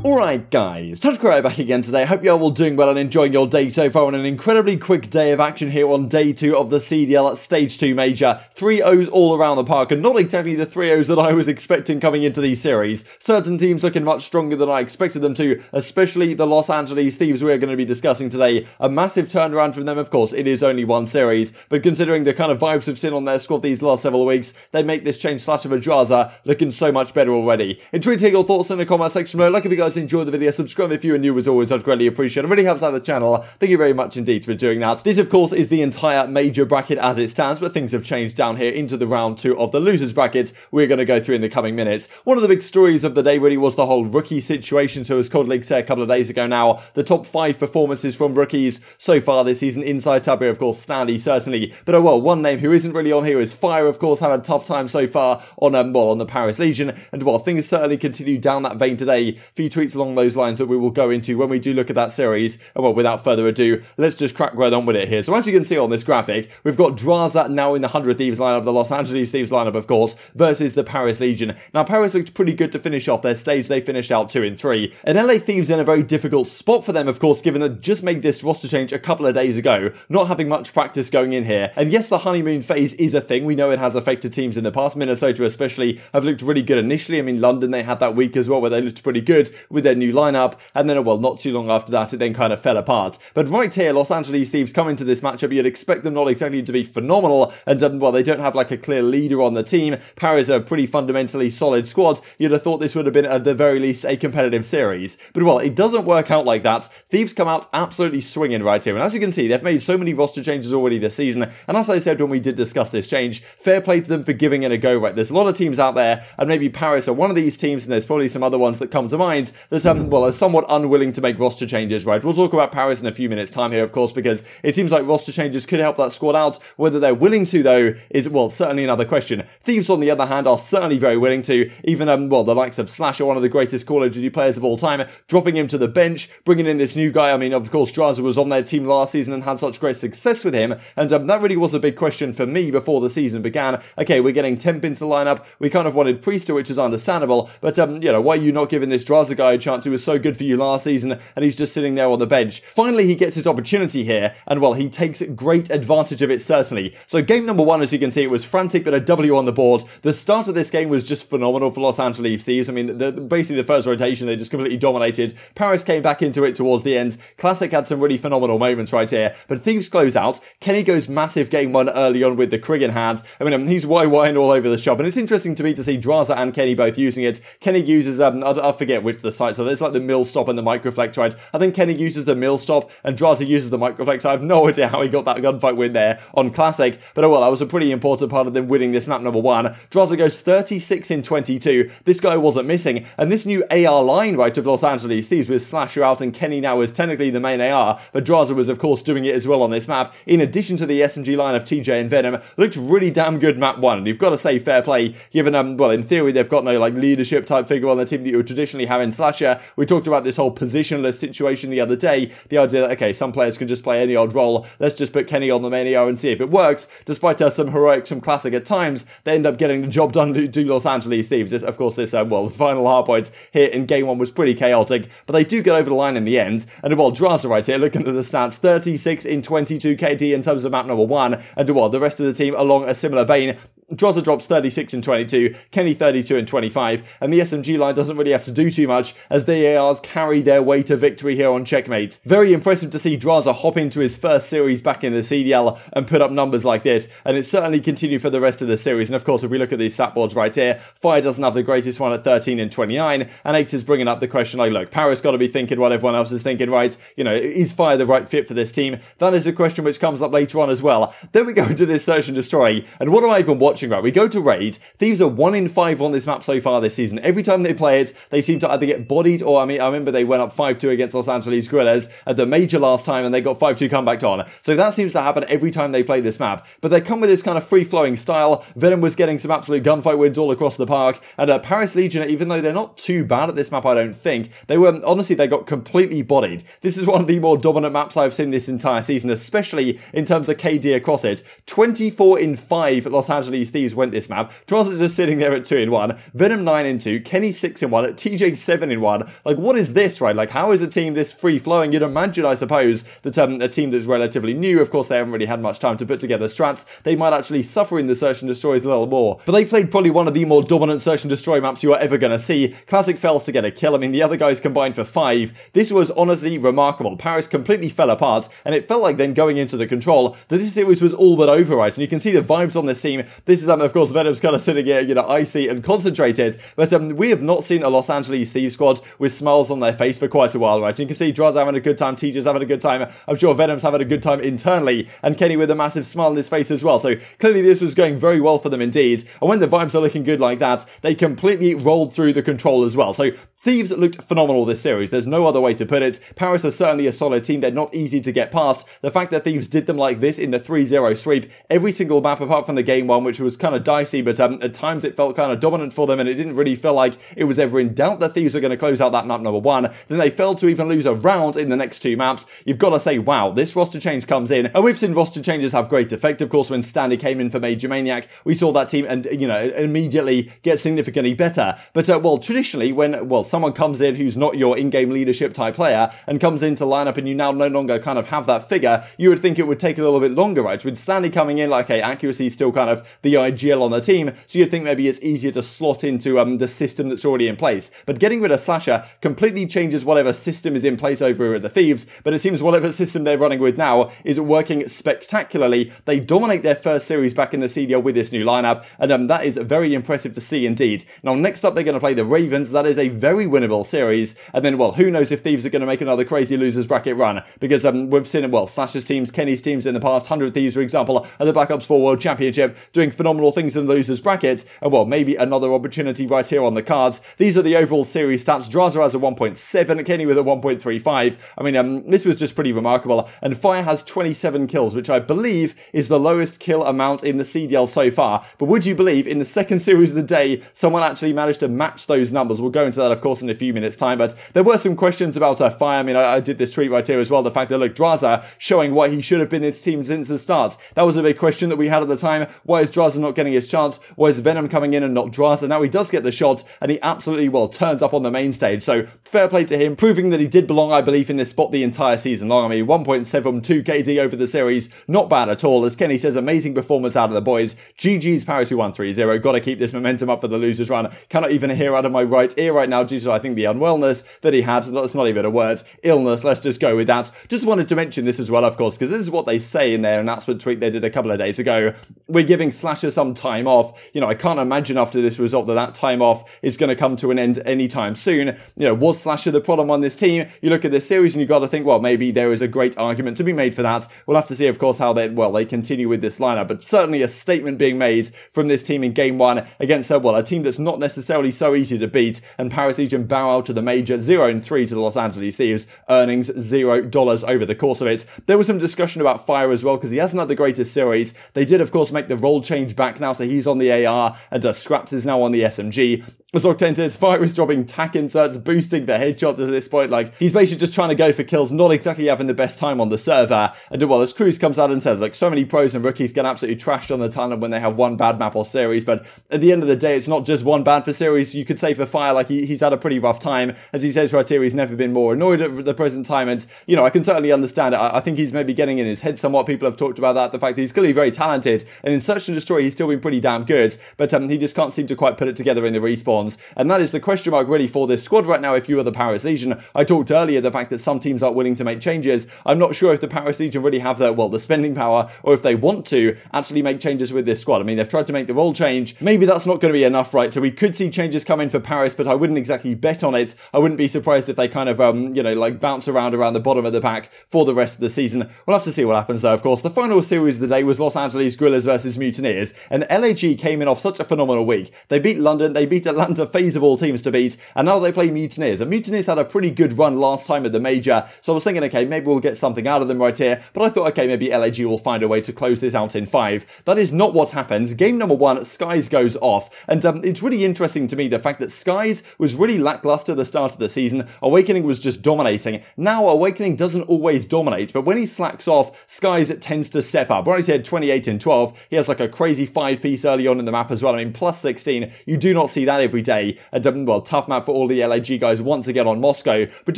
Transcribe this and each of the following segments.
Alright guys, TacticalRab back again today. Hope you're all doing well and enjoying your day so far on an incredibly quick day of action here on day 2 of the CDL Stage 2 Major. 3 O's all around the park and not exactly the 3 O's that I was expecting coming into these series. Certain teams looking much stronger than I expected them to, especially the Los Angeles Thieves we're going to be discussing today. A massive turnaround from them, of course. It is only one series, but considering the kind of vibes we've seen on their squad these last several weeks, they make this change slash of a Drazah looking so much better already. Enjoy taking your thoughts in the comment section below. Like if you guys enjoy the video, subscribe if you are new as always, I'd greatly appreciate it. It really helps out the channel. Thank you very much indeed for doing that. This of course is the entire major bracket as it stands, but things have changed down here into the round 2 of the losers bracket we're going to go through in the coming minutes. One of the big stories of the day really was the whole rookie situation. So as COD League said a couple of days ago now, the top 5 performances from rookies so far this season. Inside tab here of course Standy certainly, but well, one name who isn't really on here is Fire, of course, had a tough time so far on on the Paris Legion, and well, things certainly continue down that vein today. A few tweets along those lines that we will go into when we do look at that series. And well, without further ado, let's just crack right on with it here. So as you can see on this graphic, we've got Drazah now in the 100 Thieves lineup, the Los Angeles Thieves lineup, of course, versus the Paris Legion. Now, Paris looked pretty good to finish off their stage. They finished out 2 and 3. And LA Thieves in a very difficult spot for them, of course, given that just made this roster change a couple of days ago, not having much practice going in here. And yes, the honeymoon phase is a thing. We know it has affected teams in the past. Minnesota especially have looked really good initially. I mean, London, they had that week as well where they looked pretty good with their new lineup. And then, well, not too long after that, it then kind of fell apart. But right here, Los Angeles Thieves come into this matchup, you'd expect them not exactly to be phenomenal, and well, they don't have like a clear leader on the team. Paris are a pretty fundamentally solid squad. You'd have thought this would have been at the very least a competitive series. But well, it doesn't work out like that. Thieves come out absolutely swinging right here, and as you can see, they've made so many roster changes already this season, and as I said when we did discuss this change, fair play to them for giving it a go, right? There's a lot of teams out there, and maybe Paris are one of these teams, and there's probably some other ones that come to mind that, well, are somewhat unwilling to make roster changes, right? We'll talk about Paris in a few minutes time here, of course, because it seems like roster changes could help that squad out. Whether they're willing to, though, is, well, certainly another question. Thieves, on the other hand, are certainly very willing to. Even, well, the likes of Slasher, one of the greatest Call of Duty players of all time, dropping him to the bench, bringing in this new guy. I mean, of course, Drazah was on their team last season and had such great success with him, and that really was a big question for me before the season began. Okay, we're getting Temp into lineup. We kind of wanted Priestahh, which is understandable, but, you know, why are you not giving this Drazah guy a chance who was so good for you last season, and he's just sitting there on the bench? Finally, he gets his opportunity here, and well, he takes great advantage of it, certainly. So game number 1, as you can see, it was frantic, but a W on the board. The start of this game was just phenomenal for Los Angeles Thieves. I mean, basically the first rotation, they just completely dominated. Paris came back into it towards the end. Classic had some really phenomenal moments right here, but Thieves close out. Kenny goes massive game 1 early on with the Krig in hand. I mean, he's YYing all over the shop, and it's interesting to me to see Drazah and Kenny both using it. Kenny uses, I forget which the sites are. There's like the mill stop and the microflex, right? I think Kenny uses the mill stop and Drazah uses the microflex. I have no idea how he got that gunfight win there on Classic, but oh well, that was a pretty important part of them winning this map number 1. Drazah goes 36 in 22. This guy wasn't missing, and this new AR line, right, of Los Angeles Thieves with Slasher out and Kenny now is technically the main AR, but Drazah was of course doing it as well on this map, in addition to the SMG line of TJ and Venom. Looked really damn good map 1, and you've got to say fair play, given, well, in theory, they've got no, like, leadership type figure on the team that you would traditionally have in Slasher. We talked about this whole positionless situation the other day, the idea that, okay, some players can just play any odd role, let's just put Kenny on the main AR and see if it works. Despite some heroics from Classic at times, they end up getting the job done to Los Angeles Thieves. Of course, this, well, the final hardpoint here in game 1 was pretty chaotic, but they do get over the line in the end, and well, Drazah right here, looking at the stats, 36 in 22 KD in terms of map number 1, and well, the rest of the team along a similar vein. Drazah drops 36 and 22, Kenny 32 and 25, and the SMG line doesn't really have to do too much as the ARs carry their way to victory here on Checkmate. Very impressive to see Drazah hop into his first series back in the CDL and put up numbers like this, and it's certainly continued for the rest of the series. And of course, if we look at these stat boards right here, Fire doesn't have the greatest one at 13 and 29, and 8 is bringing up the question like, look, Paris got to be thinking what everyone else is thinking, right? You know, is Fire the right fit for this team? That is a question which comes up later on as well. Then we go into this Search and Destroy, and what am I even watching, right? We go to Raid. Thieves are 1 in 5 on this map so far this season. Every time they play it, they seem to either get bodied or, I mean, I remember they went up 5-2 against Los Angeles Guerrillas at the major last time and they got 5-2 comeback on. So that seems to happen every time they play this map. But they come with this kind of free-flowing style. Venom was getting some absolute gunfight wins all across the park. And Paris Legion, even though they're not too bad at this map, I don't think, they were, honestly, they got completely bodied. This is one of the more dominant maps I've seen this entire season, especially in terms of KD across it. 24 in 5 Los Angeles Angeles Thieves went this map. Drazah just sitting there at 2-1, Venom 9-2, Kenny 6-1, TJ 7-1. Like, what is this, right? Like, how is a team this free-flowing? You'd imagine, I suppose, that a team that's relatively new, of course, they haven't really had much time to put together strats, they might actually suffer in the Search and Destroys a little more. But they played probably one of the more dominant Search and Destroy maps you are ever going to see. Classic fails to get a kill. I mean, the other guys combined for 5. This was honestly remarkable. Paris completely fell apart, and it felt like then going into the control that this series was all but over, right? And you can see the vibes on this team. This is, of course, Venom's kind of sitting here, you know, icy and concentrated. But we have not seen a Los Angeles Thieves squad with smiles on their face for quite a while, right? And you can see Drazah having a good time, TJ's having a good time. I'm sure Venom's having a good time internally, and Kenny with a massive smile on his face as well. So clearly this was going very well for them indeed. And when the vibes are looking good like that, they completely rolled through the control as well. So Thieves looked phenomenal this series. There's no other way to put it. Paris are certainly a solid team. They're not easy to get past. The fact that Thieves did them like this in the 3-0 sweep, every single map apart from the game one, which was kind of dicey, but at times it felt kind of dominant for them, and it didn't really feel like it was ever in doubt that Thieves were going to close out that map number 1. Then they failed to even lose a round in the next 2 maps. You've got to say, wow, this roster change comes in. And we've seen roster changes have great effect. Of course, when Standy came in for MajorManiak, we saw that team and, you know, immediately get significantly better. But, well, traditionally, when, well, someone comes in who's not your in-game leadership type player and comes into lineup and you now no longer kind of have that figure, you would think it would take a little bit longer, right? With Standy coming in, like, okay, accuracy is still kind of the ideal on the team, so you'd think maybe it's easier to slot into the system that's already in place. But getting rid of Slasher completely changes whatever system is in place over at the Thieves, but it seems whatever system they're running with now is working spectacularly. They dominate their first series back in the CDL with this new lineup, and that is very impressive to see indeed. Now, next up, they're going to play the Ravens. That is a very winnable series, and then, well, who knows if Thieves are going to make another crazy losers bracket run, because we've seen, well, Slasher's teams, Kenny's teams in the past, 100 Thieves, for example, at the Black Ops 4 World Championship, doing phenomenal things in the losers bracket, and, well, maybe another opportunity right here on the cards. These are the overall series stats. Drazah has a 1.7, Kenny with a 1.35. I mean, this was just pretty remarkable, and Fire has 27 kills, which I believe is the lowest kill amount in the CDL so far. But would you believe, in the second series of the day, someone actually managed to match those numbers? We'll go into that, of course, in a few minutes' time, but there were some questions about Fire. I mean, I did this tweet right here as well, the fact that, look, Drazah showing why he should have been this team since the start. That was a big question that we had at the time. Why is Drazah not getting his chance? Why is Venom coming in and not Drazah? Now he does get the shot, and he absolutely, well, turns up on the main stage, so fair play to him, proving that he did belong, I believe, in this spot the entire season long. I mean, 1.72 KD over the series, not bad at all. As Kenny says, amazing performance out of the boys. GG's Paris, who won 3-0. Got to keep this momentum up for the losers run. Cannot even hear out of my right ear right now due to, I think, the unwellness that he had. That's not even a word. Illness, let's just go with that. Just wanted to mention this as well, of course, because this is what they say in their announcement tweet they did a couple of days ago. We're giving Slasher some time off. You know, I can't imagine after this result that time off is going to come to an end anytime soon. You know, was Slasher the problem on this team? You look at this series and you've got to think, well, maybe there is a great argument to be made for that. We'll have to see, of course, how they continue with this lineup, but certainly a statement being made from this team in game 1 against, well, a team that's not necessarily so easy to beat, and Paris Legion bow out to the major, 0-3 to the Los Angeles Thieves, earnings $0 over the course of it. There was some discussion about Fire as well, because he hasn't had the greatest series. They did, of course, make the role change back now, so he's on the AR, and Scraps is now on the SMG. As Octane says, Fire is dropping tack inserts, boosting the headshots at this point. Like, he's basically just trying to go for kills, not exactly having the best time on the server. And, well, as Cruz comes out and says, like, so many pros and rookies get absolutely trashed on the talent when they have one bad map or series. But at the end of the day, it's not just one bad for series. You could say for Fire, like, he's had a pretty rough time. As he says right here, he's never been more annoyed at the present time. And, you know, I can certainly understand it. I think he's maybe getting in his head somewhat. People have talked about that. The fact that he's clearly very talented. And in Search and Destroy, he's still been pretty damn good. But he just can't seem to quite put it together in the respawns. And that is the question mark really for this squad right now if you are the Paris Legion. I talked earlier the fact that some teams aren't willing to make changes. I'm not sure if the Paris Legion really have the spending power, or if they want to actually make changes with this squad. I mean, they've tried to make the role change. Maybe that's not going to be enough, right? So we could see changes come in for Paris, but I wouldn't exactly bet on it. I wouldn't be surprised if they kind of, you know, like bounce around the bottom of the pack for the rest of the season. We'll have to see what happens though, of course. The final series of the day was Los Angeles Guerrillas versus Mutineers, and LAG came in off such a phenomenal week. They beat London, they beat Atlanta and FaZe of all teams to beat, and now they play Mutineers. And Mutineers had a pretty good run last time at the Major, so I was thinking, okay, maybe we'll get something out of them right here, but I thought, okay, maybe LAG will find a way to close this out in 5. That is not what happens. Game number 1, Skies goes off, and it's really interesting to me the fact that Skies was really lackluster at the start of the season. Awakening was just dominating. Now Awakening doesn't always dominate, but when he slacks off, Skies tends to step up. Right here, 28 and 12, he has like a crazy 5-piece early on in the map as well. I mean, plus 16, you do not see that every day. And well, tough map for all the LAG guys once again on Moscow, but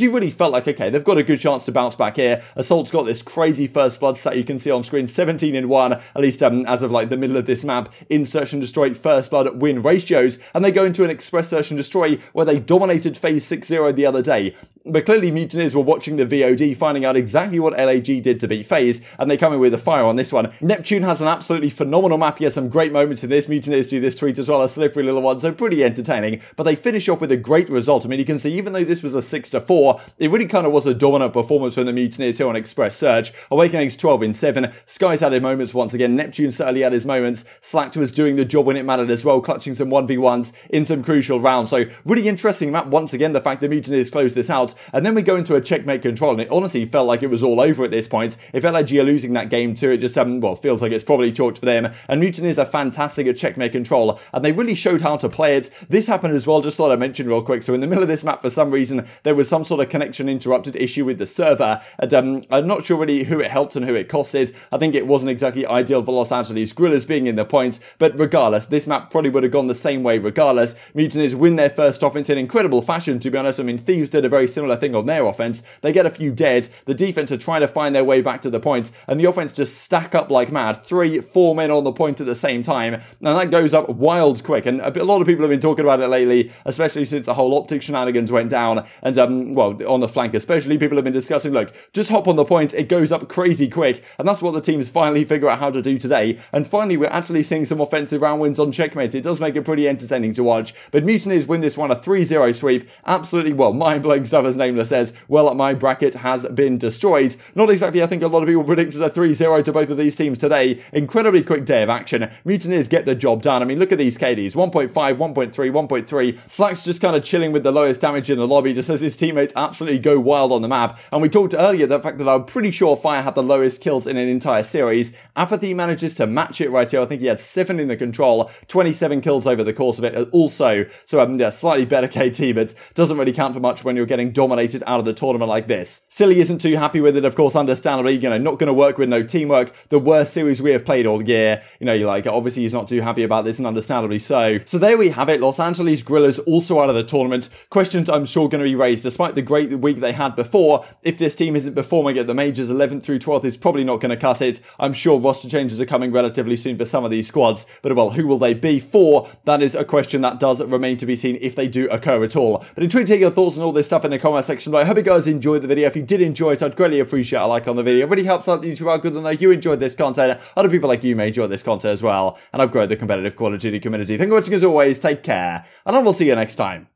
you really felt like, okay, they've got a good chance to bounce back here. Assault's got this crazy first blood stat you can see on screen, 17 and 1, at least as of like the middle of this map, in Search and Destroy first blood win ratios, and they go into an Express Search and Destroy where they dominated FaZe 6-0 the other day. But clearly Mutineers were watching the VOD, finding out exactly what LAG did to beat FaZe, and they come in with a fire on this one. Neptune has an absolutely phenomenal map. He has some great moments in this. Mutineers do this tweet as well, a slippery little one, so pretty entertaining. But they finish off with a great result. I mean, you can see even though this was a 6-4, it really kind of was a dominant performance from the Mutineers here on Express Search. Awakening's 12 in 7. Skies had his moments once again. Neptune certainly had his moments. Slacked was doing the job when it mattered as well, clutching some 1v1s in some crucial rounds. So really interesting map once again, the fact that Mutineers closed this out. And then we go into a checkmate control, and it honestly felt like it was all over at this point. If LAG are losing that game too, it just well, feels like it's probably chalked for them. And Mutineers are fantastic at checkmate control, and they really showed how to play it. This happened as well, just thought I'd mention real quick. So in the middle of this map, for some reason, there was some sort of connection interrupted issue with the server, and I'm not sure really who it helped and who it costed. I think it wasn't exactly ideal for Los Angeles Guerrillas being in the point, but regardless, this map probably would have gone the same way regardless. Mutineers win their first offense in incredible fashion, to be honest. I mean, Thieves did a very similar thing on their offense. They get a few dead, the defense are trying to find their way back to the point, and the offense just stack up like mad. 3-4 men on the point at the same time, and that goes up wild quick. And a lot of people have been talking about it lately, especially since the whole OpTic shenanigans went down, and well, on the flank especially, people have been discussing, look, just hop on the point, it goes up crazy quick, and that's what the teams finally figure out how to do today. And finally, we're actually seeing some offensive round wins on checkmate. It does make it pretty entertaining to watch, but Mutineers win this one, a 3-0 sweep. Absolutely, well, mind-blowing stuff, as Nameless says. Well, my bracket has been destroyed. Not exactly, I think a lot of people predicted a 3-0 to both of these teams today. Incredibly quick day of action. Mutineers get the job done. I mean, look at these KDs, 1.5, 1.3, 1.3. Slack's just kind of chilling with the lowest damage in the lobby, just as his teammates absolutely go wild on the map. And we talked earlier the fact that I'm pretty sure Fire had the lowest kills in an entire series. Apathy manages to match it right here. I think he had 7 in the control, 27 kills over the course of it also. So yeah, slightly better KT, but doesn't really count for much when you're getting dominated out of the tournament like this. Silly isn't too happy with it, of course, understandably. You know, not going to work with no teamwork. The worst series we have played all year. You know, you're like, obviously he's not too happy about this, and understandably so. So there we have it. Los Angeles Guerrillas also out of the tournament. Questions I'm sure going to be raised, despite the great week they had before. If this team isn't performing at the majors, 11th through 12th is probably not going to cut it. I'm sure roster changes are coming relatively soon for some of these squads, but well, who will they be for? That is a question that does remain to be seen if they do occur at all. But intrigued to take your thoughts on all this stuff in the comment section below. I hope you guys enjoyed the video. If you did enjoy it, I'd greatly appreciate a like on the video. It really helps out the YouTube algorithm that you enjoyed this content. Other people like you may enjoy this content as well, and I've grown the competitive Call of Duty community. Thank you for watching as always, take care, and I will see you next time.